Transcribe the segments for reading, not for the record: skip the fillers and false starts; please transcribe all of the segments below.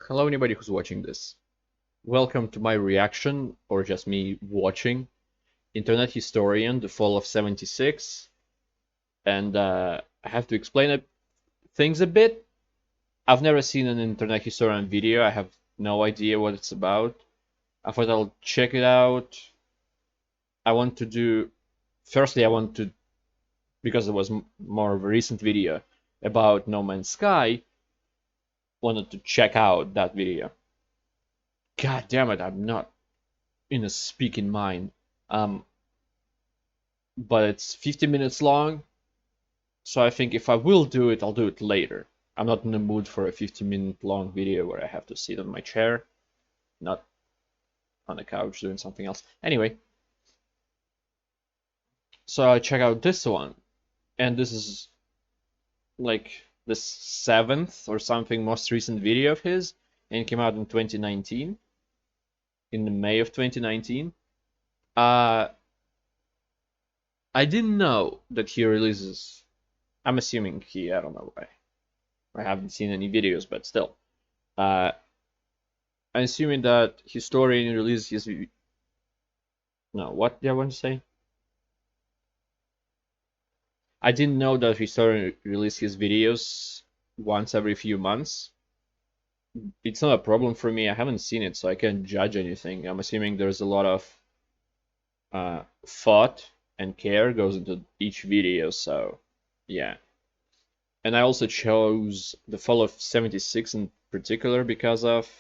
Hello anybody who's watching this. Welcome to my reaction, or just me watching, Internet Historian, The Fall of 76. And I have to explain things a bit. I've never seen an Internet Historian video. I have no idea what it's about. I thought I'll check it out. Firstly, because it was more of a recent video about No Man's Sky, wanted to check out that video. God damn it, I'm not in a speaking mind. But it's 50 minutes long, so I think if I will do it, I'll do it later. I'm not in the mood for a 50-minute long video where I have to sit on my chair, not on the couch doing something else. Anyway, so I check out this one, and this is like the 7th or something most recent video of his, and it came out in 2019, in the May of 2019. I didn't know that he releases. I'm assuming I don't know why. I haven't seen any videos, but still. I'm assuming that Historian releases his. No, what did I want to say? I didn't know that Historian releases his videos once every few months. It's not a problem for me. I haven't seen it, so I can't judge anything. I'm assuming there's a lot of thought and care goes into each video, so yeah. And I also chose The Fall of 76 in particular because of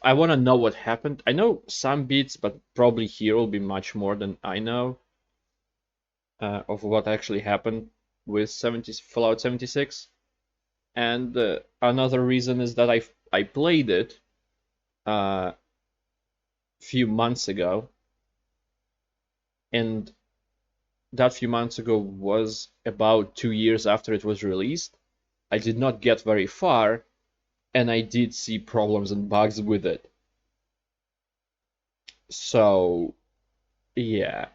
I want to know what happened. I know some bits, but probably here will be much more than I know of what actually happened with Fallout 76. And another reason is that I played it a few months ago, and that few months ago was about 2 years after it was released. I did not get very far, and I did see problems and bugs with it. So, yeah.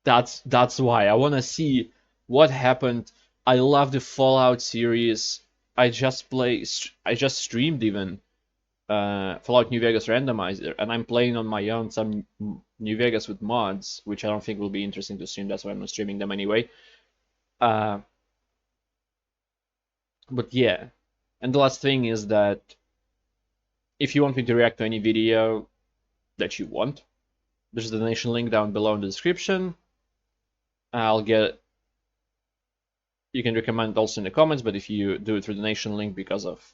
That's why I want to see what happened. I love the Fallout series. I just streamed even Fallout New Vegas Randomizer, and I'm playing on my own some New Vegas with mods, which I don't think will be interesting to stream. That's why I'm not streaming them anyway. But yeah, and the last thing is that if you want me to react to any video that you want, there's a donation link down below in the description. You can recommend also in the comments, but if you do it through the donation link because of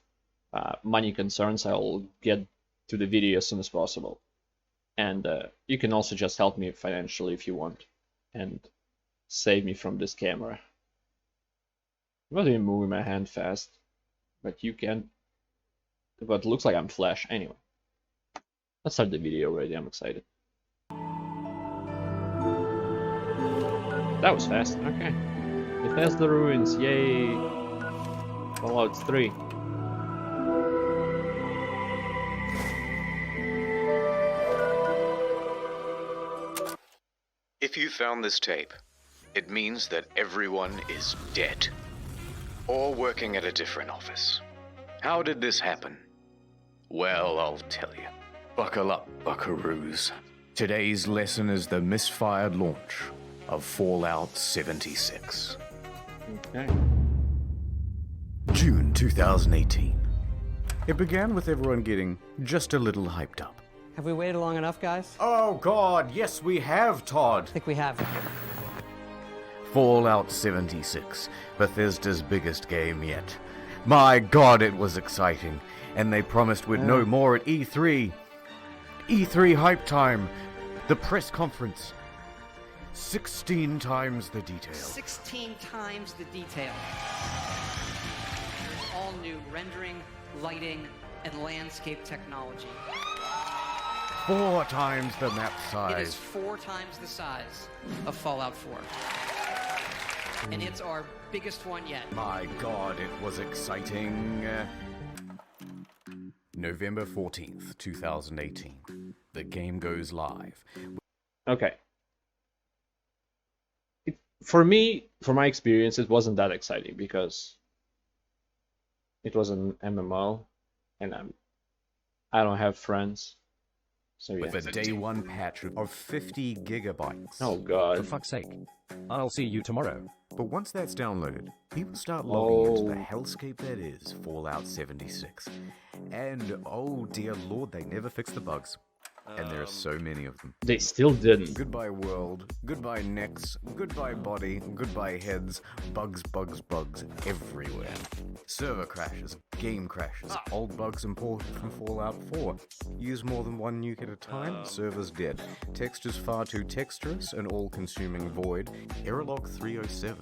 money concerns, I'll get to the video as soon as possible. And you can also just help me financially if you want, and save me from this camera. I'm not even moving my hand fast, but you can. But it looks like I'm Flash. Anyway, let's start the video already. I'm excited. That was fast. Okay. Bethesda Ruins. Yay. Fallout 3. If you found this tape, it means that everyone is dead. Or working at a different office. How did this happen? Well, I'll tell you. Buckle up, buckaroos. Today's lesson is the misfired launch of Fallout 76. Okay. June 2018. It began with everyone getting just a little hyped up. Have we waited long enough, guys? Oh God, yes we have, Todd. I think we have. Fallout 76, Bethesda's biggest game yet. My God, it was exciting, and they promised we'd know more at E3. E3 hype time, the press conference. 16 times the detail. 16 times the detail. There's all new rendering, lighting, and landscape technology. 4 times the map It is size. 4 times the size of Fallout 4. And it's our biggest one yet. My God, it was exciting. November 14th, 2018. The game goes live. Okay. for me, for my experience, it wasn't that exciting because it was an MMO, and I don't have friends. So yeah. With a day one patch of 50 gigabytes. Oh For god. fuck's sake. I'll see you tomorrow. But once that's downloaded, people start logging into the Oh. hellscape that is Fallout 76. And oh dear lord, they never fix the bugs. And there are so many of them. They still didn't. Goodbye world, goodbye necks, goodbye body, goodbye heads, bugs, bugs, bugs everywhere. Server crashes, game crashes, old bugs imported from Fallout 4. Use more than one nuke at a time, server's dead. Text is far too texturous, an all-consuming void. Error log 307.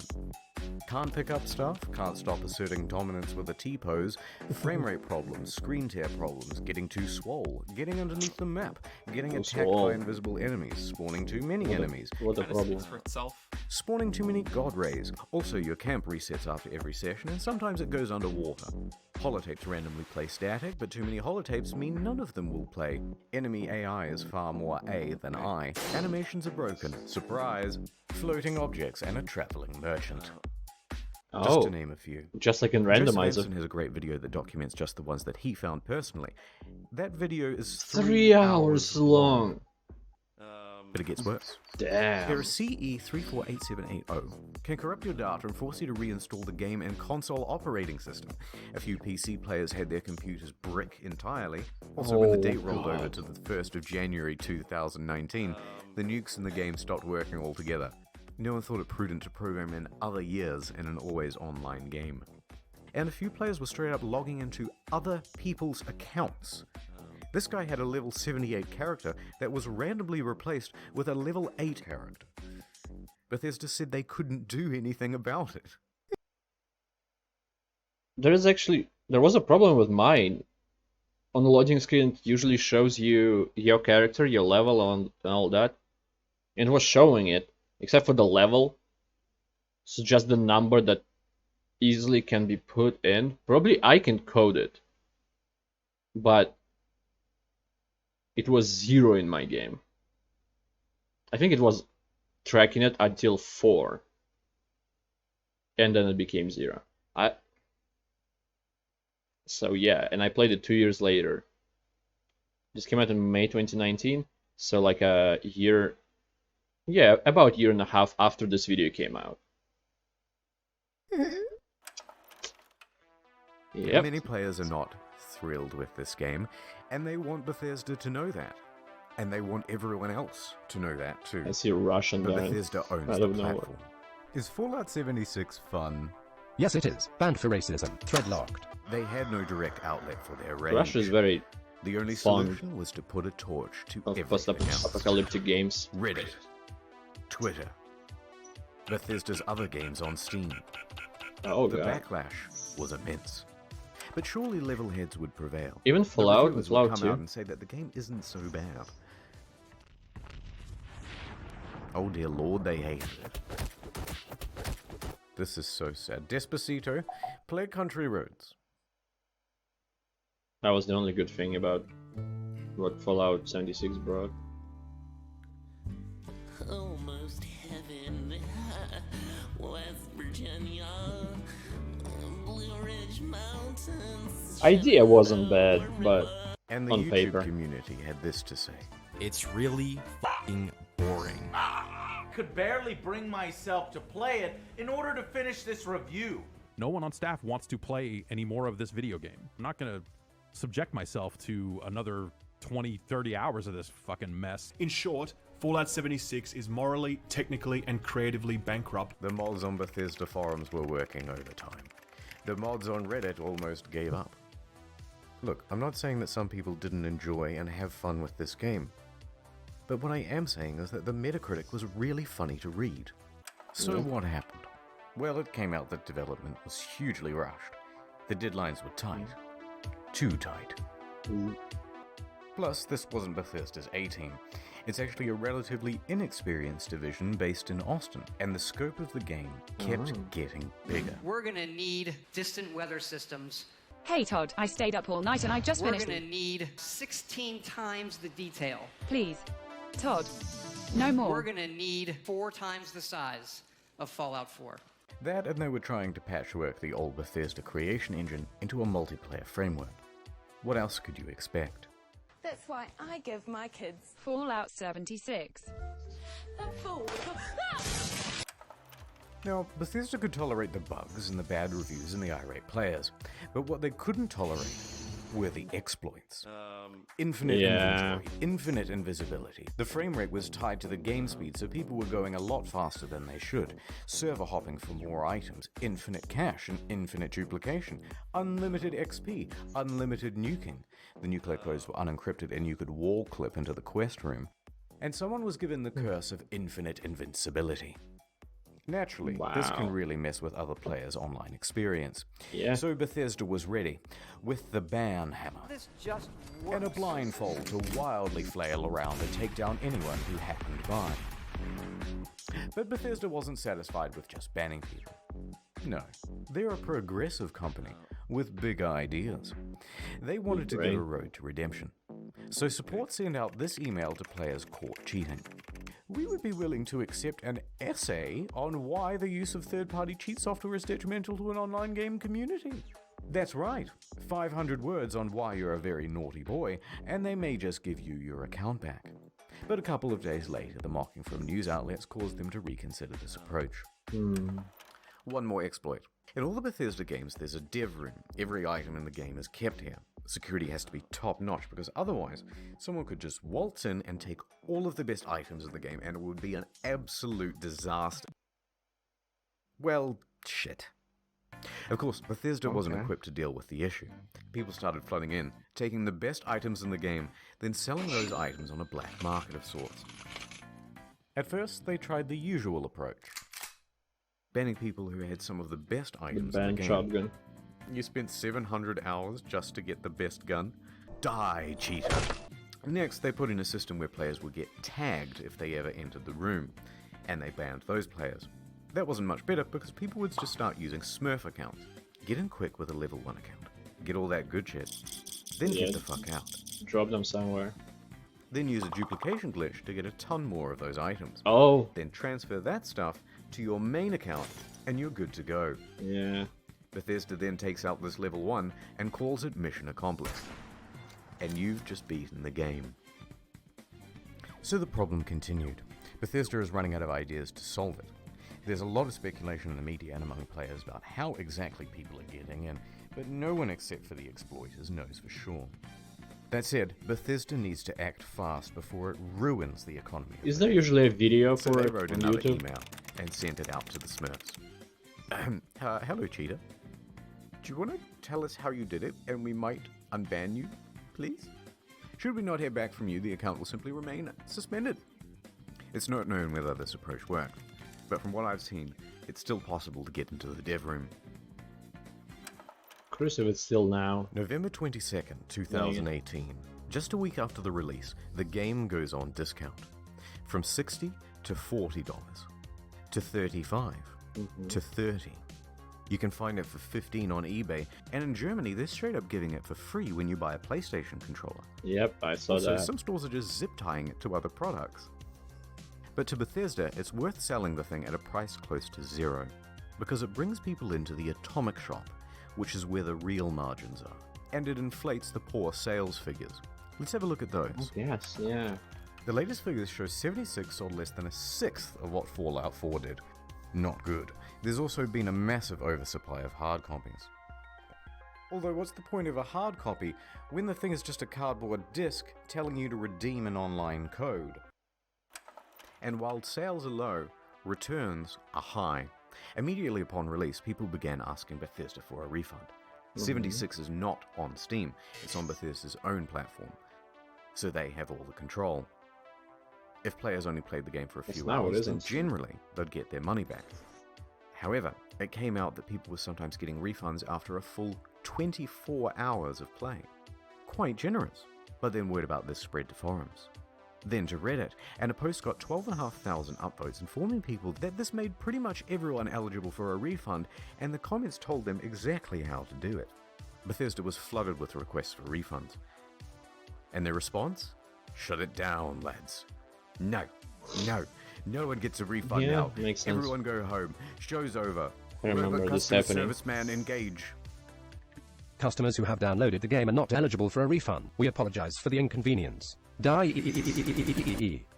Can't pick up stuff, can't stop asserting dominance with a T-pose, frame rate problems, screen tear problems, getting too swole, getting underneath the map, getting attacked swole. by invisible enemies, spawning too many enemies, What a problem. for itself. spawning too many god rays. Also, your camp resets after every session, and sometimes it goes underwater. Holotapes randomly play static, but too many holotapes mean none of them will play. Enemy AI is far more A than I. Animations are broken. Surprise! Floating objects and a traveling merchant. Just Oh, to name a few. just like in Joseph randomizer. Anderson has a great video that documents just the ones that he found personally. That video is 3 hours long. but it gets worse. Damn. There is CE348780 can corrupt your data and force you to reinstall the game and console operating system. A few PC players had their computers brick entirely. Also, when the Oh, date rolled God. over to the 1st of January 2019, the nukes in the game stopped working altogether. No one thought it prudent to program in other years in an always online game. And a few players were straight up logging into other people's accounts. This guy had a level 78 character that was randomly replaced with a level 8 character. Bethesda said they couldn't do anything about it. There was a problem with mine. On the loading screen, it usually shows you your character, your level, and all that. And it was showing it, except for the level. So just the number that easily can be put in. Probably I can code it. But it was 0 in my game. I think it was tracking it until 4. And then it became 0. So yeah, and I played it 2 years later. This came out in May 2019, so like a year, yeah, about a year and a half after this video came out. Yep. Many players are not thrilled with this game, and they want Bethesda to know that. And they want everyone else to know that too. I see a Russian But guy. Bethesda owns out the of nowhere. platform. Is Fallout 76 fun? Yes, it is. Banned for racism. Thread locked. They had no direct outlet for their rage. Russia is very The only fond solution was to put a torch to of everything else. post-apocalyptic games. Reddit, Twitter, Bethesda's other games on Steam. Oh The god. backlash was immense. But surely level heads would prevail. Even The Fallout, reviewers would Fallout come 2. out and say that the game isn't so bad. Oh dear lord, they hated it. This is so sad. Despacito, play Country Roads. That was the only good thing about what Fallout 76 brought. Almost heaven, West Virginia, Blue Ridge Mountains. Idea wasn't bad, but And the On YouTube paper. community had this to say. It's really fucking boring. Could barely bring myself to play it in order to finish this review. No one on staff wants to play any more of this video game. I'm not gonna subject myself to another 20, 30 hours of this fucking mess. In short, Fallout 76 is morally, technically, and creatively bankrupt. The mods on Bethesda forums were working overtime. The mods on Reddit almost gave up. Look, I'm not saying that some people didn't enjoy and have fun with this game. But what I am saying is that the Metacritic was really funny to read. So what happened? Well, it came out that development was hugely rushed. The deadlines were tight. Too tight. Plus, this wasn't Bethesda's A-team. It's actually a relatively inexperienced division based in Austin, and the scope of the game kept getting bigger. We're gonna need distant weather systems. Hey Todd, I stayed up all night and I just We're finished. gonna need 16 times the detail. Please, Todd, no We're more. gonna need 4 times the size of Fallout 4. That, and they were trying to patchwork the old Bethesda creation engine into a multiplayer framework. What else could you expect? That's why I give my kids Fallout 76. Now, Bethesda could tolerate the bugs and the bad reviews and the irate players, but what they couldn't tolerate were the exploits. Infinite inventory, infinite invisibility. The frame rate was tied to the game speed, so people were going a lot faster than they should. Server hopping for more items, infinite cache and infinite duplication, unlimited XP, unlimited nuking. The nuclear codes were unencrypted and you could wall clip into the quest room. And someone was given the curse of infinite invincibility. Naturally, this can really mess with other players' online experience. So Bethesda was ready, with the ban hammer and a blindfold to wildly flail around and take down anyone who happened by. But Bethesda wasn't satisfied with just banning people. No, they're a progressive company with big ideas. They wanted to give a road to redemption. So support sent out this email to players caught cheating. We would be willing to accept an essay on why the use of third-party cheat software is detrimental to an online game community. That's right, 500 words on why you're a very naughty boy, and they may just give you your account back. But a couple of days later, the mocking from news outlets caused them to reconsider this approach. One more exploit. In all the Bethesda games, there's a dev room. Every item in the game is kept here. Security has to be top-notch because otherwise, someone could just waltz in and take all of the best items in the game and it would be an absolute disaster. Well, shit. Of course, Bethesda wasn't equipped to deal with the issue. People started flooding in, taking the best items in the game, then selling those items on a black market of sorts. At first, they tried the usual approach. Banning people who had some of the best items in the game. Shotgun. You spent 700 hours just to get the best gun? Die, cheater! Next, they put in a system where players would get tagged if they ever entered the room, and they banned those players. That wasn't much better because people would just start using Smurf accounts. Get in quick with a level 1 account. Get all that good shit. Then get the fuck out. Drop them somewhere. Then use a duplication glitch to get a ton more of those items. Then transfer that stuff to your main account, and you're good to go. Bethesda then takes out this level 1 and calls it mission accomplished. And you've just beaten the game. So the problem continued. Bethesda is running out of ideas to solve it. There's a lot of speculation in the media and among players about how exactly people are getting in, but no one except for the exploiters knows for sure. That said, Bethesda needs to act fast before it ruins the economy. Is there usually a video for they it wrote on another YouTube? email and sent it out to the Smurfs. Hello, cheater. Do you want to tell us how you did it, and we might unban you, please? Should we not hear back from you, the account will simply remain suspended. It's not known whether this approach worked, but from what I've seen, it's still possible to get into the dev room. Curious if it's still now. November 22nd, 2018. Just a week after the release, the game goes on discount. From $60 to $40, to $35, to $30. You can find it for $15 on eBay, and in Germany, they're straight up giving it for free when you buy a PlayStation controller. Yep, I saw Also, that. some stores are just zip tying it to other products. But to Bethesda, it's worth selling the thing at a price close to zero, because it brings people into the atomic shop, which is where the real margins are, and it inflates the poor sales figures. Let's have a look at those. Yes, yeah. The latest figures show 76 sold less than a sixth of what Fallout 4 did. Not good. There's also been a massive oversupply of hard copies. Although, what's the point of a hard copy when the thing is just a cardboard disc telling you to redeem an online code? And while sales are low, returns are high. Immediately upon release, people began asking Bethesda for a refund. 76 is not on Steam, it's on Bethesda's own platform, so they have all the control. If players only played the game for a few hours, then generally they'd get their money back. However, it came out that people were sometimes getting refunds after a full 24 hours of play. Quite generous. But then word about this spread to forums. Then to Reddit, and a post got 12,500 upvotes informing people that this made pretty much everyone eligible for a refund, and the comments told them exactly how to do it. Bethesda was flooded with requests for refunds. And their response? Shut it down, lads. No. No one gets a refund Yeah, now. makes sense. Everyone go home. Show's over. I remember But this customer happening. serviceman engage. Customers who have downloaded the game are not eligible for a refund. We apologize for the inconvenience. Die.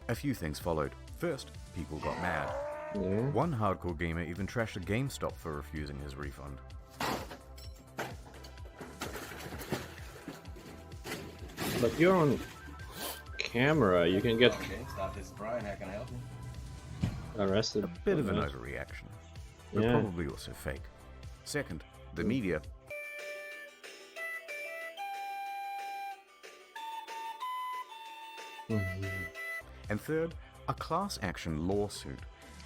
A few things followed. First, people got mad. Yeah. One hardcore gamer even trashed a GameStop for refusing his refund. But you're on camera, you can get Stop this, Brian. How can I help you? arrested. A bit of for an that. overreaction, but Yeah. probably also fake. Second, the media. And third, a class action lawsuit.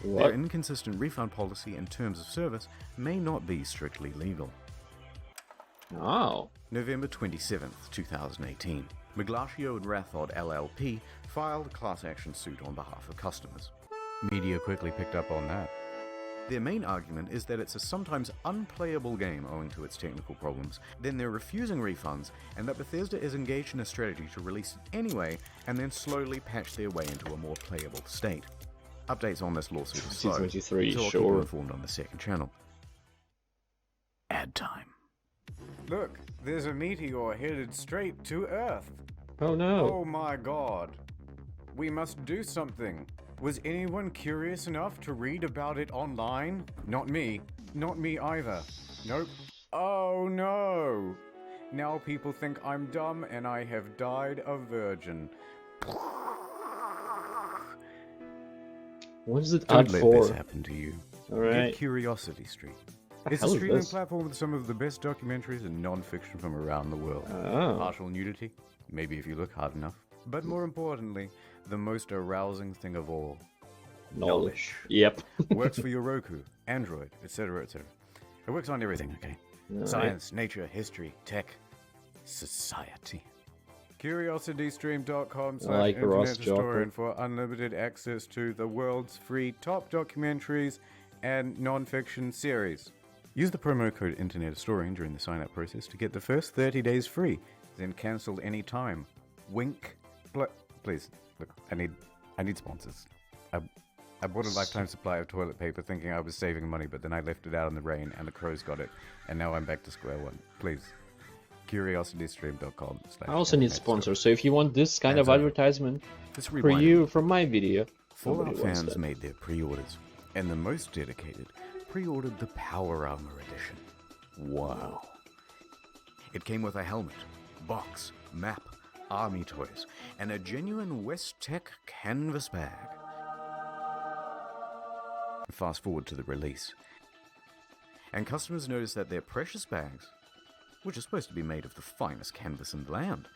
What? Their inconsistent refund policy and terms of service may not be strictly legal. Oh. November 27th, 2018. Miglaccio and Rathod LLP filed a class action suit on behalf of customers. Media quickly picked up on that. Their main argument is that it's a sometimes unplayable game owing to its technical problems, then they're refusing refunds, and that Bethesda is engaged in a strategy to release it anyway and then slowly patch their way into a more playable state. Updates on this lawsuit are slow, 2023, so I'll keep sure. you informed on the second channel. Ad time. Look, there's a meteor headed straight to Earth. Oh no. Oh my god. We must do something. Was anyone curious enough to read about it online? Not me. Not me either. Nope. Oh no. Now people think I'm dumb and I have died a virgin. What is it Don't ad let for? this happen to you. Alright. Get Curiosity Street. The It's a hell is streaming this? platform with some of the best documentaries and non-fiction from around the world. Oh. Partial nudity, maybe if you look hard enough. But more importantly, the most arousing thing of all. Knowledge. Yep. Works for your Roku, Android, etc., etc. It works on everything, okay? Alright. Science, nature, history, tech, society. CuriosityStream.com Like Ross /Internet Historian Joker. for unlimited access to the world's free top documentaries and non-fiction series. Use the promo code Internet Historian during the sign-up process to get the first 30 days free, then cancel any time. Wink. Please, look, I need sponsors. I bought a lifetime supply of toilet paper thinking I was saving money, but then I left it out in the rain and the crows got it, and now I'm back to square one. Please. CuriosityStream.com. I also need sponsors, so if you want this kind of That's over. advertisement Let's for rewind you from my video, Fallout nobody wants fans that. made their pre-orders, and the most dedicated pre-ordered the Power Armor Edition. Wow. It came with a helmet, box, map, army toys, and a genuine West Tech canvas bag. Fast forward to the release, and customers noticed that their precious bags, which are supposed to be made of the finest canvas in the land,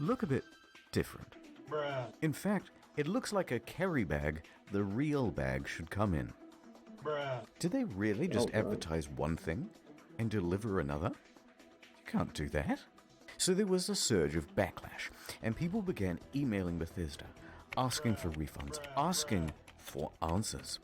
look a bit different. Bruh. In fact, it looks like a carry bag the real bag should come in. Bruh. Did they really just Oh, God. advertise one thing and deliver another? You can't do that. So there was a surge of backlash, and people began emailing Bethesda, asking for refunds, asking for answers.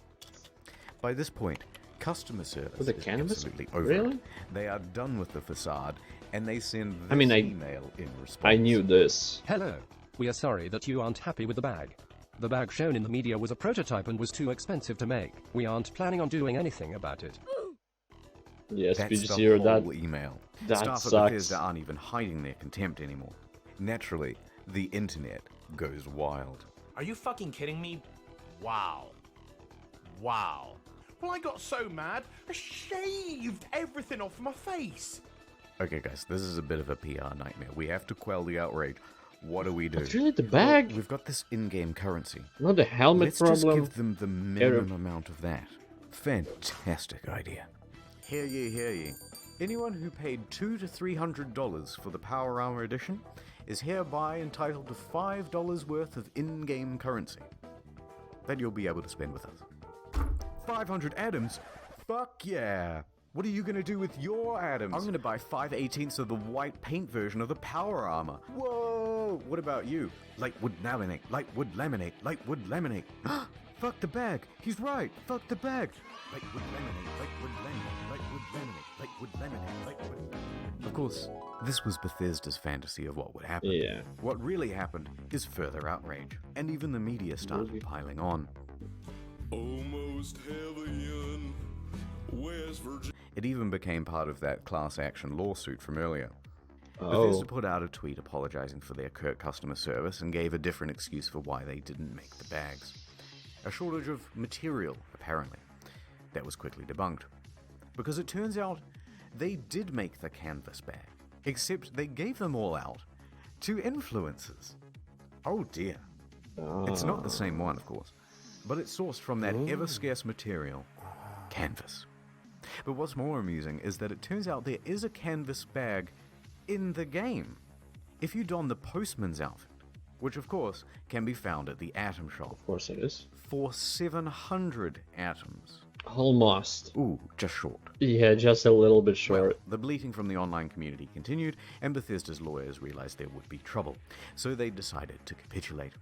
By this point, customer service With the is canvas? absolutely over. Really? It. They are done with the facade, and they send this I mean, email in response. I knew this. Hello. We are sorry that you aren't happy with the bag. The bag shown in the media was a prototype and was too expensive to make. We aren't planning on doing anything about it. Yes, That's did you the see her? whole That email. that Staff at sucks. Bethesda aren't even hiding their contempt anymore. Naturally, the internet goes wild. Are you fucking kidding me? Wow. Wow. Well, I got so mad, I shaved everything off my face. Okay, guys, this is a bit of a PR nightmare. We have to quell the outrage. What do we do? It's really the bag? Well, we've got this in-game currency. Not the helmet Let's problem. just give them the minimum amount of that. Fantastic idea. Hear ye, hear ye. Anyone who paid $200 to $300 for the Power Armor Edition is hereby entitled to $5 worth of in-game currency that you'll be able to spend with us. 500 atoms? Fuck yeah! What are you gonna do with your atoms? I'm gonna buy 5/18 of the white paint version of the Power Armor. Whoa! What about you? Light wood laminate, light wood laminate, light wood laminate. Fuck the bag. He's right. Fuck the bag. Lakewood lemonade, Lakewood lemonade, Lakewood lemonade, Lakewood lemonade, Lakewood. Of course, this was Bethesda's fantasy of what would happen. Yeah. What really happened is further outrage, and even the media started piling on. Almost heaven, West Virginia. It even became part of that class action lawsuit from earlier. Oh. Bethesda put out a tweet apologizing for their curt customer service and gave a different excuse for why they didn't make the bags. A shortage of material, apparently. That was quickly debunked. Because it turns out they did make the canvas bag, except they gave them all out to influencers. Oh dear. It's not the same one, of course, but it's sourced from that ever-scarce material, canvas. But what's more amusing is that it turns out there is a canvas bag in the game. If you don the postman's outfit, which of course can be found at the Atom Shop. Of course it is. For 700 atoms. Almost. Ooh, just short. Yeah, just a little bit short. Well, the bleating from the online community continued, and Bethesda's lawyers realized there would be trouble, so they decided to capitulate.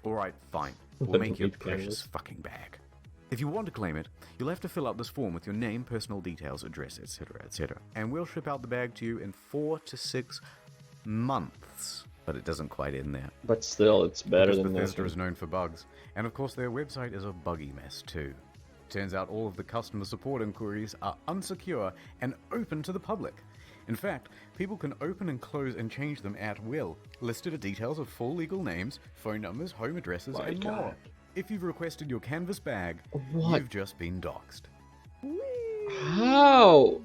Alright, fine. We'll make you a precious fucking bag. If you want to claim it, you'll have to fill out this form with your name, personal details, address, etc., etc. And we'll ship out the bag to you in 4 to 6 months. But it doesn't quite end there. But still, it's better than Bethesda nothing. is known for bugs, and of course their website is a buggy mess too. Turns out all of the customer support inquiries are unsecure and open to the public. In fact, people can open and close and change them at will. Listed are details of full legal names, phone numbers, home addresses, and more. If you've requested your canvas bag, you've just been doxxed. How?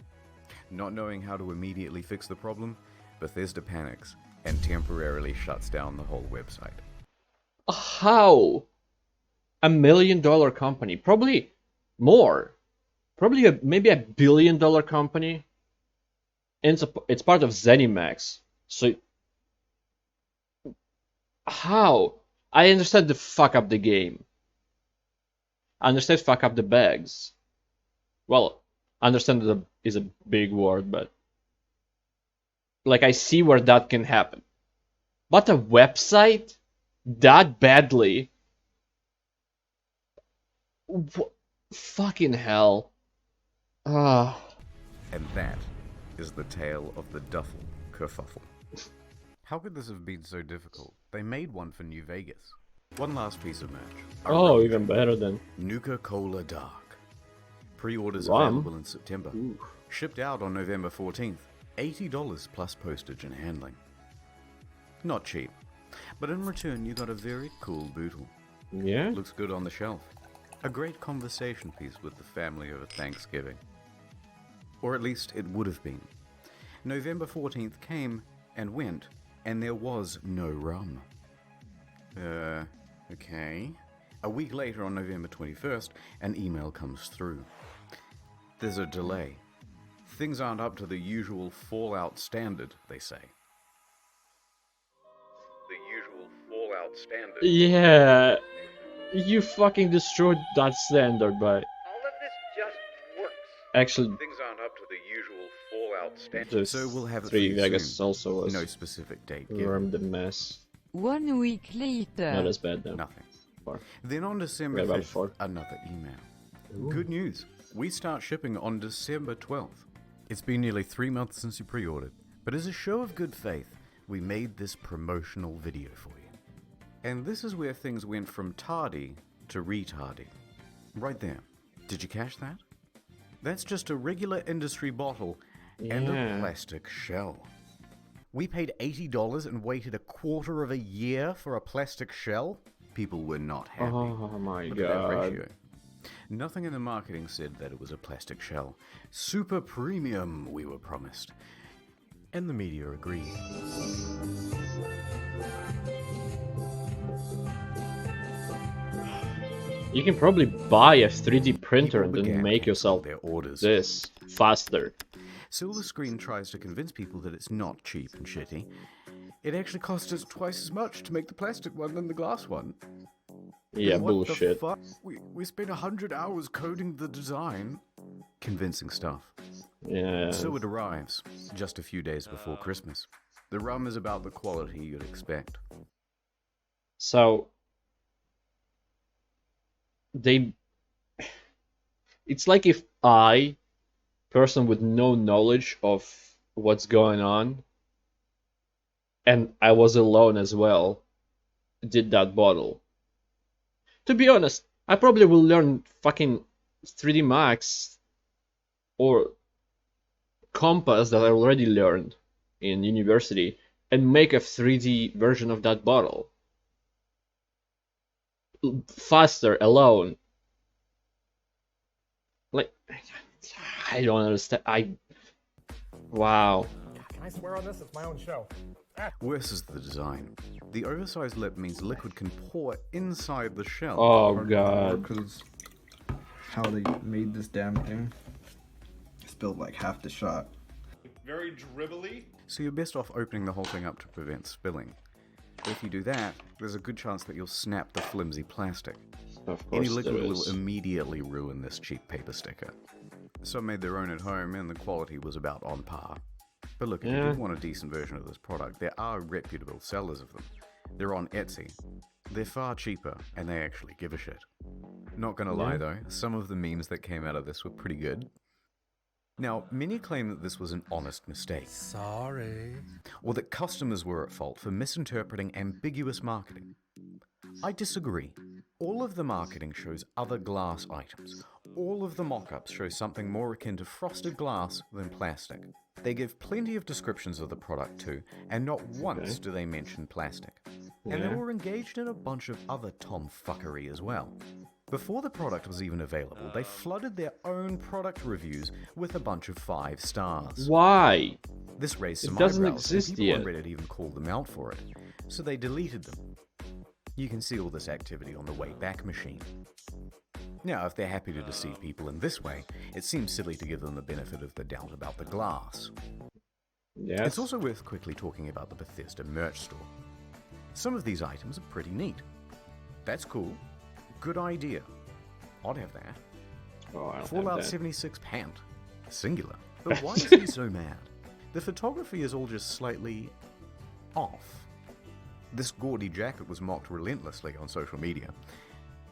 Not knowing how to immediately fix the problem, Bethesda panics and temporarily shuts down the whole website. How? $1 million company, probably more, probably maybe $1 billion company, and it's part of ZeniMax. So how? I understand the fuck up the game. I understand fuck up the bags. Well, understand is a big word, but like I see where that can happen. But a website that badly? Fucking hell. Ah. And that is the tale of the duffel kerfuffle. How could this have been so difficult? They made one for New Vegas. One last piece of merch. Oh, even better than Nuka-Cola Dark. Pre-orders Rum? available in September. Ooh. Shipped out on November 14th. $80 plus postage and handling. Not cheap. But in return, you got a very cool bootle. Yeah? Looks good on the shelf. A great conversation piece with the family over Thanksgiving. Or at least it would have been. November 14th came and went, and there was no rum. Okay. A week later on November 21st, an email comes through. There's a delay. Things aren't up to the usual Fallout standard, they say. The usual Fallout standard? Yeah. You fucking destroyed that standard by... All of this just works. Actually, Things aren't up to the usual Fallout standard. There's So we'll have it 3 for you Vegas soon. also was No specific date given. wormed a mess. 1 week later. Not as bad though. Nothing. Far. Then on December Forgot about 5th, four. another email. Ooh. Good news. We start shipping on December 12th. It's been nearly 3 months since you pre-ordered, but as a show of good faith, we made this promotional video for you. And this is where things went from tardy to retardy. Right there. Did you catch that? That's just a regular industry bottle and a Yeah. plastic shell. We paid $80 and waited a quarter of a year for a plastic shell? People were not happy. Oh my Look at that god. ratio. Nothing in the marketing said that it was a plastic shell. Super premium, we were promised. And the media agreed. You can probably buy a 3D printer and then began make yourself their orders. this faster. Silver Screen tries to convince people that it's not cheap and shitty. It actually costs us twice as much to make the plastic one than the glass one. Yeah, What bullshit. the fuck? We spent 100 hours coding the design. Convincing stuff. Yeah. So it arrives, just a few days before Christmas. The rum is about the quality you'd expect. So they it's like if I, person with no knowledge of what's going on, and I was alone as well, did that bottle. To be honest, I probably will learn fucking 3D Max or Compass that I already learned in university and make a 3D version of that bottle. Faster, alone. Like, I don't understand. Wow. Can I swear on this? It's my own show. Worse is the design. The oversized lip means liquid can pour inside the shell. Oh god. Because how they made this damn thing. Spilled like half the shot. Very dribbly. So you're best off opening the whole thing up to prevent spilling. If you do that, there's a good chance that you'll snap the flimsy plastic. Of course Any liquid there will is. immediately ruin this cheap paper sticker. Some made their own at home and the quality was about on par. But look, if you do want a decent version of this product, there are reputable sellers of them. They're on Etsy. They're far cheaper, and they actually give a shit. Not gonna lie though, some of the memes that came out of this were pretty good. Now, many claim that this was an honest mistake. Sorry. Or that customers were at fault for misinterpreting ambiguous marketing. I disagree. All of the marketing shows other glass items. All of the mock-ups show something more akin to frosted glass than plastic. They give plenty of descriptions of the product too, and not once do they mention plastic. And they were engaged in a bunch of other tomfuckery as well. Before the product was even available, they flooded their own product reviews with a bunch of 5 stars. Why? This raised some It doesn't eyebrows, and exist people yet. on Reddit even called them out for it, so they deleted them. You can see all this activity on the Wayback Machine. Now, if they're happy to deceive people in this way, it seems silly to give them the benefit of the doubt about the glass. Yes. It's also worth quickly talking about the Bethesda merch store. Some of these items are pretty neat. That's cool. Good idea. I'd have that. Oh, I don't Fallout have that. 76 pant. Singular. But why is he so mad? The photography is all just slightly off. This gaudy jacket was mocked relentlessly on social media.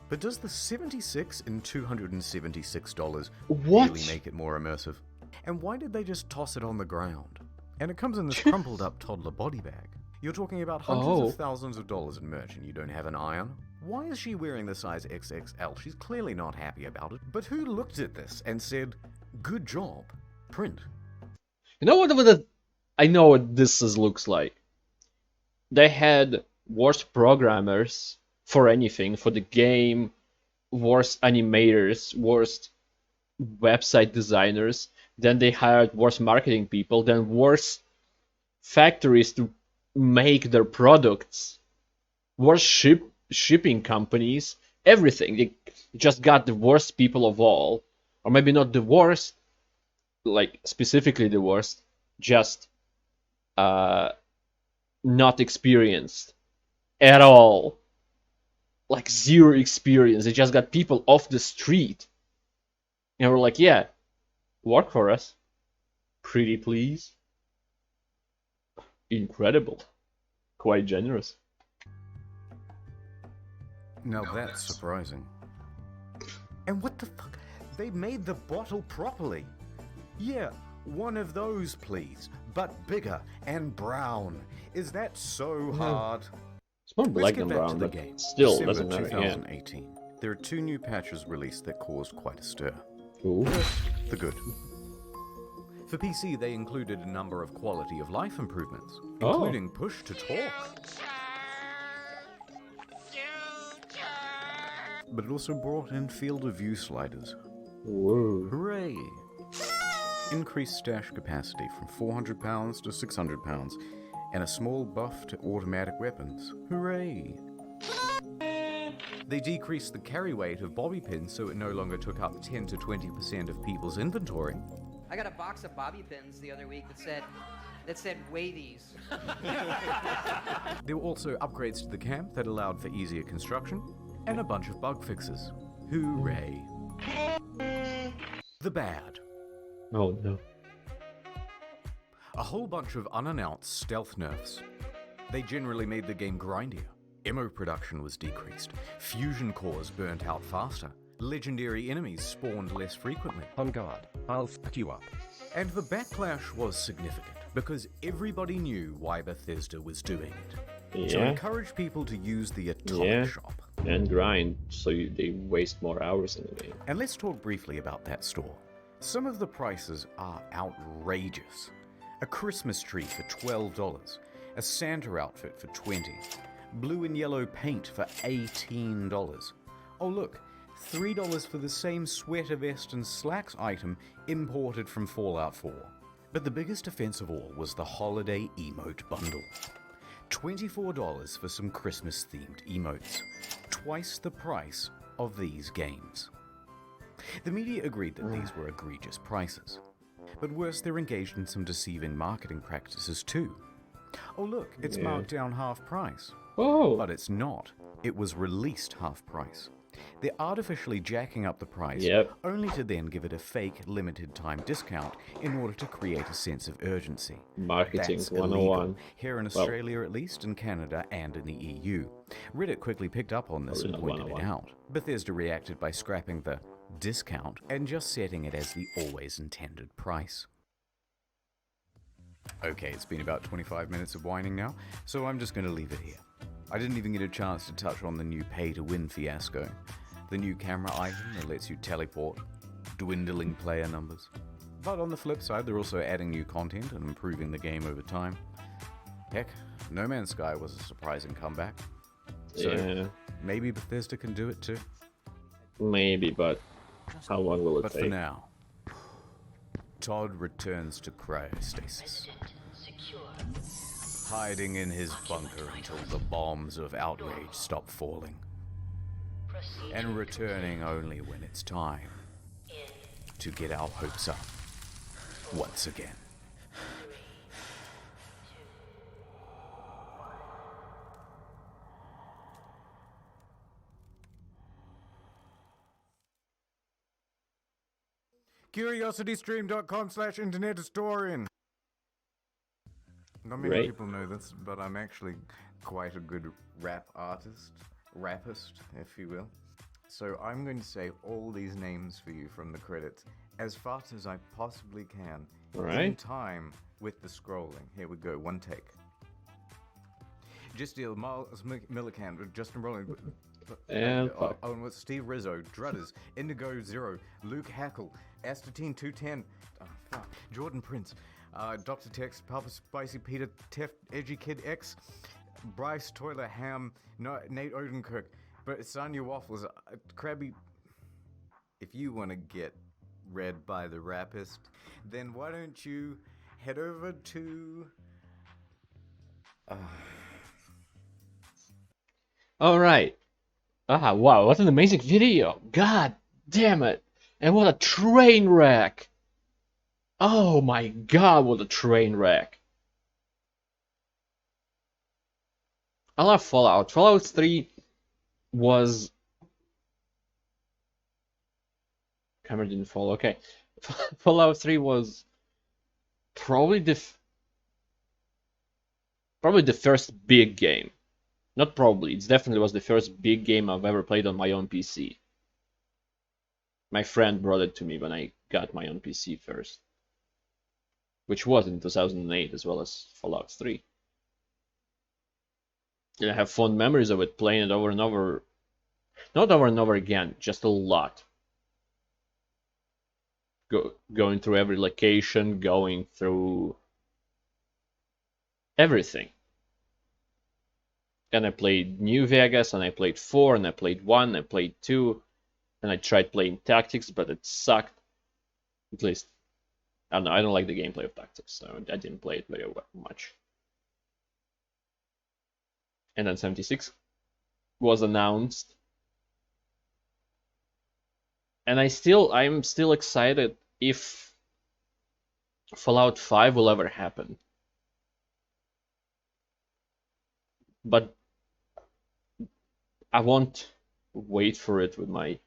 But does the $76 and $276 really make it more immersive? And why did they just toss it on the ground? And it comes in this crumpled up toddler body bag. You're talking about hundreds of thousands of dollars in merch and you don't have an eye on? Why is she wearing the size XXL? She's clearly not happy about it. But who looked at this and said, good job, print? You know what? I know what looks like. They had worst programmers for anything, for the game, worst animators, worst website designers. Then they hired worst marketing people, then worst factories to make their products, worst shipping companies, everything. They just got the worst people of all, or maybe not the worst, like specifically the worst, just not experienced at all. Like zero experience. They just got people off the street. And we're like, yeah, work for us. Pretty please. Incredible. Quite generous. Now that's surprising. And what the fuck? They made the bottle properly. Yeah, one of those please, but bigger and brown. Is that so hard? It's more black Let's than get back brown, to the but game. still December doesn't matter. 2018. There are 2 new patches released that caused quite a stir. Ooh. The good. For PC, they included a number of quality of life improvements, including push to talk. But it also brought in field of view sliders. Whoa. Hooray! Increased stash capacity from 400 pounds to 600 pounds, and a small buff to automatic weapons. Hooray! They decreased the carry weight of bobby pins so it no longer took up 10 to 20% of people's inventory. I got a box of bobby pins the other week that said weigh these. There were also upgrades to the camp that allowed for easier construction, and a bunch of bug fixes. Hooray! The bad. Oh no. A whole bunch of unannounced stealth nerfs. They generally made the game grindier. Ammo production was decreased, fusion cores burnt out faster, legendary enemies spawned less frequently. On guard, I'll fuck you up. And the backlash was significant, because everybody knew why Bethesda was doing it. To Yeah. encourage people to use the Atomic Shop. And grind, so they waste more hours in the game. And let's talk briefly about that store. Some of the prices are outrageous. A Christmas tree for $12, a Santa outfit for $20, blue and yellow paint for $18. Oh look, $3 for the same sweater vest and slacks item imported from Fallout 4. But the biggest offense of all was the holiday emote bundle. $24 for some Christmas-themed emotes, twice the price of these games. The media agreed that these were egregious prices. But worse, they're engaged in some deceiving marketing practices too. Oh look, it's marked down half price. Oh! But it's not. It was released half price. They're artificially jacking up the price, only to then give it a fake limited time discount in order to create a sense of urgency. Marketing That's 101. illegal, here in Australia at least, in Canada and in the EU. Reddit quickly picked up on this and pointed it out. Bethesda reacted by scrapping the discount and just setting it as the always intended price. Okay, it's been about 25 minutes of whining now, so I'm just going to leave it here. I didn't even get a chance to touch on the new pay-to-win fiasco, the new camera item that lets you teleport, dwindling player numbers. But on the flip side, they're also adding new content and improving the game over time. Heck, No Man's Sky was a surprising comeback. So maybe Bethesda can do it too. Maybe, but how long will it take? But for now, Todd returns to cryostasis, hiding in his bunker until the bombs of outrage stop falling, and returning only when it's time to get our hopes up once again. CuriosityStream.com/internethistorian. Not many people know this, but I'm actually quite a good rap artist, rappist, if you will. So I'm going to say all these names for you from the credits as fast as I possibly can, in time with the scrolling. Here we go, one take. Just deal, Miles Millican, Justin Rowland, Owen with Steve Rizzo, Drudders, Indigo Zero, Luke Hackle, Astatine 210, Jordan Prince, Dr. Tex, Papa Spicy Peter, Tef, Edgy Kid X, Bryce Toiler Ham, Nate Odenkirk, but Sanya Waffles, Krabby. If you want to get read by the rapist, then why don't you head over to Alright. Wow, what an amazing video. God damn it. And what a train wreck. Oh my god, what a train wreck. I love Fallout. Fallout 3 was... Camera didn't fall, okay. Fallout 3 was probably the first big game. Not probably, it definitely was the first big game I've ever played on my own PC. My friend brought it to me when I got my own PC first. Which was in 2008 as well as Fallout 3. And I have fond memories of it, playing it over and over. Not over and over again, just a lot. Going through every location, going through everything. And I played New Vegas, and I played 4, and I played 1, and I played 2, and I tried playing Tactics, but it sucked. At least, I don't know, I don't like the gameplay of Tactics, so I didn't play it very much. And then 76 was announced. And I'm still excited if Fallout 5 will ever happen. But I won't wait for it with my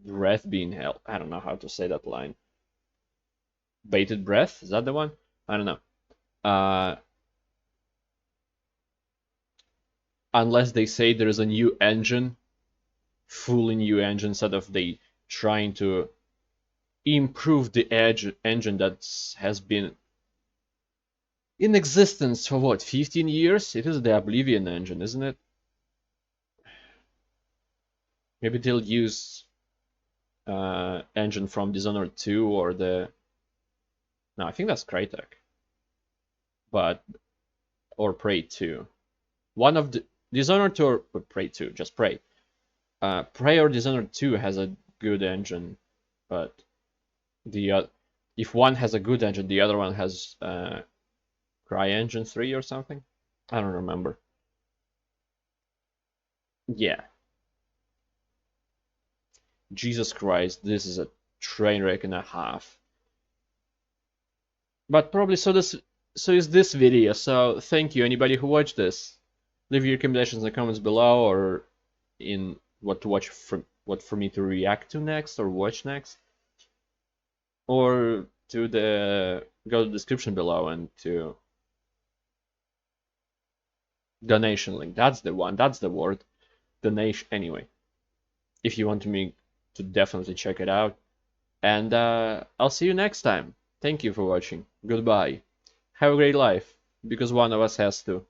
breath being held. I don't know how to say that line. Bated breath? Is that the one? I don't know. unless they say there is a new engine, fully new engine, instead of they trying to improve the engine that has been in existence for what, 15 years? It is the Oblivion engine, isn't it? Maybe they'll use engine from Dishonored 2 or the... No, I think that's Crytek. But... or Prey 2. One of the... Dishonored 2 or Prey 2, just Prey. Prey or Dishonored 2 has a good engine, but the if one has a good engine, the other one has CryEngine 3 or something? I don't remember. Yeah. Jesus Christ, this is a train wreck and a half. But probably so is this video, so thank you anybody who watched this. Leave your recommendations in the comments below, or in what to watch, what for me to react to next or watch next. Or go to the description below and to donation link. That's the one, that's the word. Donation, anyway. If you want me to definitely check it out. And I'll see you next time. Thank you for watching. Goodbye. Have a great life, because one of us has to.